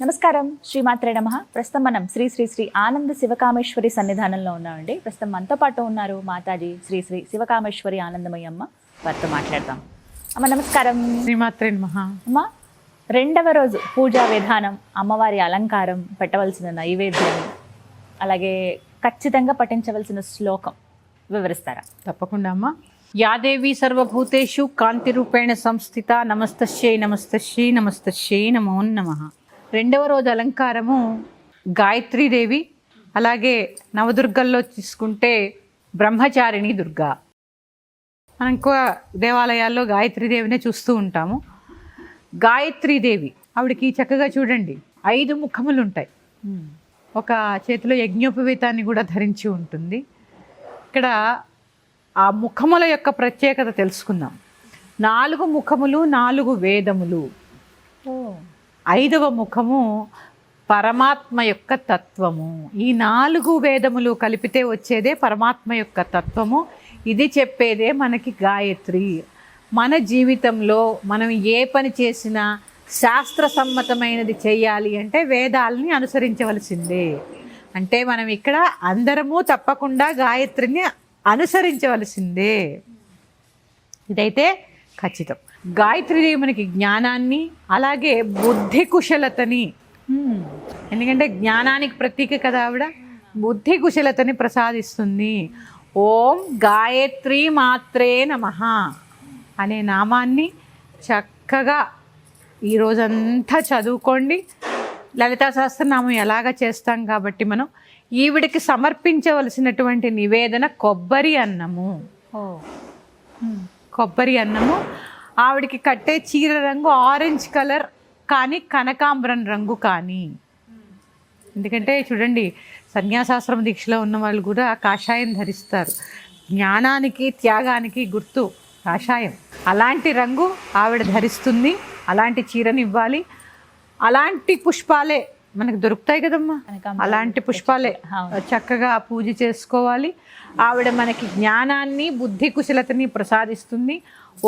నమస్కారం, శ్రీమాత్రే నమః. ప్రస్తుతం మనం శ్రీ శ్రీ శ్రీ ఆనంద శివకామేశ్వరి సన్నిధానంలో ఉన్నామండి. ప్రస్తుతం మనతో పాటు ఉన్నారు మాతాజీ శ్రీ శ్రీ శివకామేశ్వరి ఆనందమయ్య అమ్మ. వారితో మాట్లాడదాం. అమ్మ నమస్కారం. శ్రీమాత్రే నమః. అమ్మ, రెండవ రోజు పూజా విధానం, అమ్మవారి అలంకారం, పెట్టవలసిన నైవేద్యం, అలాగే ఖచ్చితంగా పఠించవలసిన శ్లోకం వివరిస్తారా? తప్పకుండా అమ్మా. యాదేవి సర్వభూతేషు కాంతి రూపేణ సంస్థిత నమస్తశ్యై నమస్తశ్యై నమస్తశ్యై నమో నమః. రెండవ రోజు అలంకారము గాయత్రీదేవి, అలాగే నవదుర్గల్లో తీసుకుంటే బ్రహ్మచారిణి దుర్గా. మనం ఎక్కువ దేవాలయాల్లో గాయత్రీదేవినే చూస్తూ ఉంటాము. గాయత్రీదేవి ఆవిడకి చక్కగా చూడండి 5 ముఖములు ఉంటాయి. ఒక చేతిలో యజ్ఞోపవీతాన్ని కూడా ధరించి ఉంటుంది. ఇక్కడ ఆ ముఖముల యొక్క ప్రత్యేకత తెలుసుకుందాం. 4 ముఖములు 4 వేదములు. 5వ ముఖము పరమాత్మ యొక్క తత్వము. ఈ 4 వేదములు కలిపితే వచ్చేదే పరమాత్మ యొక్క తత్వము. ఇది చెప్పేదే మనకి గాయత్రి. మన జీవితంలో మనం ఏ పని చేసినా శాస్త్ర సమ్మతమైనది చేయాలి అంటే వేదాలని అనుసరించవలసిందే. అంటే మనం ఇక్కడ అందరము తప్పకుండా గాయత్రిని అనుసరించవలసిందే. ఇదైతే ఖచ్చితం. గాయత్రీదేవి మనకి జ్ఞానాన్ని, అలాగే బుద్ధి కుశలతని, ఎందుకంటే జ్ఞానానికి ప్రతీక కదా ఆవిడ, బుద్ధి కుశలతని ప్రసాదిస్తుంది. ఓం గాయత్రీ మాత్రే నమః అనే నామాన్ని చక్కగా ఈరోజంతా చదువుకోండి. లలితా సహస్రనామం ఎలాగ చేస్తాం కాబట్టి మనం ఈవిడికి సమర్పించవలసినటువంటి నివేదన కొబ్బరి అన్నము. కొబ్బరి అన్నము. ఆవిడికి కట్టే చీర రంగు ఆరెంజ్ కలర్ కానీ కనకాంబరం రంగు కానీ. ఎందుకంటే చూడండి, సన్యాసాశ్రమ దీక్షలో ఉన్న వాళ్ళు కూడా కాషాయం ధరిస్తారు. జ్ఞానానికి త్యాగానికి గుర్తు కాషాయం. అలాంటి రంగు ఆవిడ ధరిస్తుంది. అలాంటి చీరని ఇవ్వాలి. అలాంటి పుష్పాలే మనకు దొరుకుతాయి కదమ్మా, అలాంటి పుష్పాలే చక్కగా పూజ చేసుకోవాలి. ఆవిడ మనకి జ్ఞానాన్ని, బుద్ధి కుశలతని ప్రసాదిస్తుంది.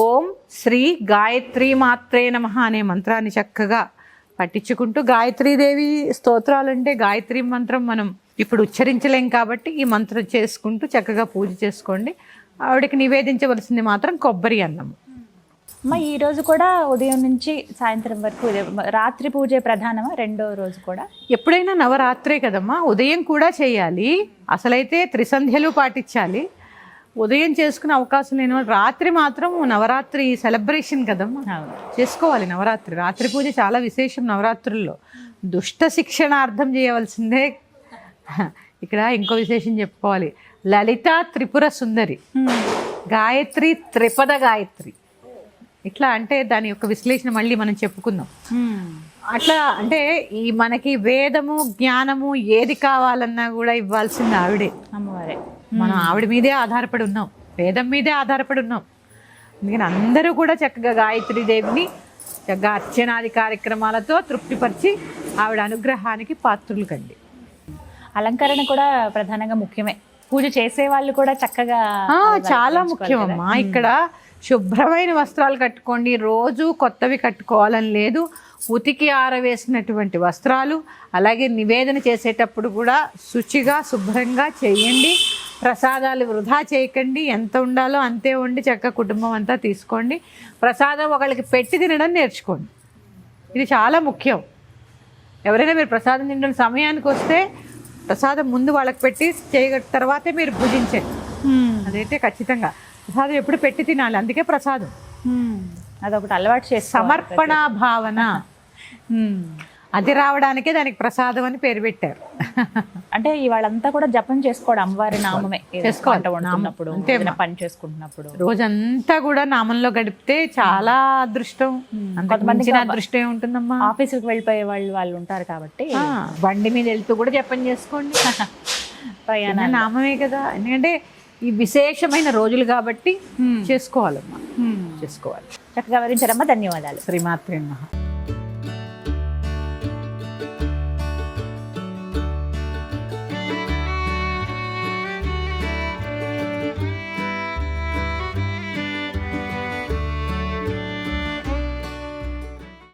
ఓం శ్రీ గాయత్రీ మాత్రే నమః అనే మంత్రాన్ని చక్కగా పట్టించుకుంటూ, గాయత్రీదేవి స్తోత్రాలు అంటే గాయత్రీ మంత్రం మనం ఇప్పుడు ఉచ్చరించలేం కాబట్టి ఈ మంత్రం చేసుకుంటూ చక్కగా పూజ చేసుకోండి. ఆవిడకి నివేదించవలసింది మాత్రం కొబ్బరి అన్నం. అమ్మ, ఈ రోజు కూడా ఉదయం నుంచి సాయంత్రం వరకు రాత్రి పూజే ప్రధానమా? రెండో రోజు కూడా ఎప్పుడైనా నవరాత్రే కదమ్మా, ఉదయం కూడా చేయాలి. అసలైతే త్రిసంధ్యలు పాటించాలి. ఉదయం చేసుకునే అవకాశం లేని వాళ్ళు రాత్రి మాత్రం నవరాత్రి సెలబ్రేషన్ కదమ్మా, చేసుకోవాలి. నవరాత్రి రాత్రి పూజ చాలా విశేషం. నవరాత్రుల్లో దుష్ట శిక్షణార్థం చేయవలసిందే. ఇక్కడ ఇంకో విశేషం చెప్పుకోవాలి. లలిత త్రిపుర సుందరి, గాయత్రి త్రిపద గాయత్రి. ఇట్లా అంటే దాని యొక్క విశ్లేషణ మళ్ళీ మనం చెప్పుకుందాం. అట్లా అంటే ఈ మనకి వేదము, జ్ఞానము ఏది కావాలన్నా కూడా ఇవ్వాల్సింది ఆవిడే, అమ్మవారే. మనం ఆవిడ మీదే ఆధారపడి ఉన్నాం, వేదం మీదే ఆధారపడి ఉన్నాం. అందుకని అందరూ కూడా చక్కగా గాయత్రీదేవిని చక్కగా అర్చనాది కార్యక్రమాలతో తృప్తిపరిచి ఆవిడ అనుగ్రహానికి పాత్రులు కండి. అలంకరణ కూడా ప్రధానంగా ముఖ్యమే. పూజ చేసే వాళ్ళు కూడా చక్కగా చాలా ముఖ్యం అమ్మా. ఇక్కడ శుభ్రమైన వస్త్రాలు కట్టుకోండి. రోజు కొత్తవి కట్టుకోవాలని లేదు. ఉతికి ఆరవేసినటువంటి వస్త్రాలు, అలాగే నివేదన చేసేటప్పుడు కూడా శుచిగా శుభ్రంగా చేయండి. ప్రసాదాలు వృధా చేయకండి. ఎంత ఉండాలో అంతే వండి చక్కగా కుటుంబం అంతా తీసుకోండి. ప్రసాదం ఒకళ్ళకి పెట్టి తినడం నేర్చుకోండి. ఇది చాలా ముఖ్యం. ఎవరైనా మీరు ప్రసాదం తినడం సమయానికి వస్తే ప్రసాదం ముందు వాళ్ళకి పెట్టి చేయ తర్వాతే మీరు భుజించండి. అదైతే ఖచ్చితంగా. ప్రసాదం ఎప్పుడు పెట్టి తినాలి, అందుకే ప్రసాదం. అదొకటి అలవాటు చేసి సమర్పణ భావన అది రావడానికే దానికి ప్రసాదం అని పేరు పెట్టారు. అంటే ఇవాళంతా కూడా జపం చేసుకోవడం, అమ్మవారి నామమే చేసుకోవాలి. పని చేసుకుంటున్నప్పుడు రోజంతా కూడా నామంలో గడిపితే చాలా అదృష్టం. కొంతమంది అదృష్టం ఉంటుందమ్మా. ఆఫీసుకి వెళ్ళిపోయే వాళ్ళు ఉంటారు కాబట్టి బండి మీద వెళ్తూ కూడా జపం చేసుకోండి. ప్రయాణ నామమే కదా. ఎందుకంటే ఈ విశేషమైన రోజులు కాబట్టి చేసుకోవాలమ్మా, చేసుకోవాలి. చక్కగా వివరించారమ్మా. ధన్యవాదాలు. శ్రీమాత్రే నమః.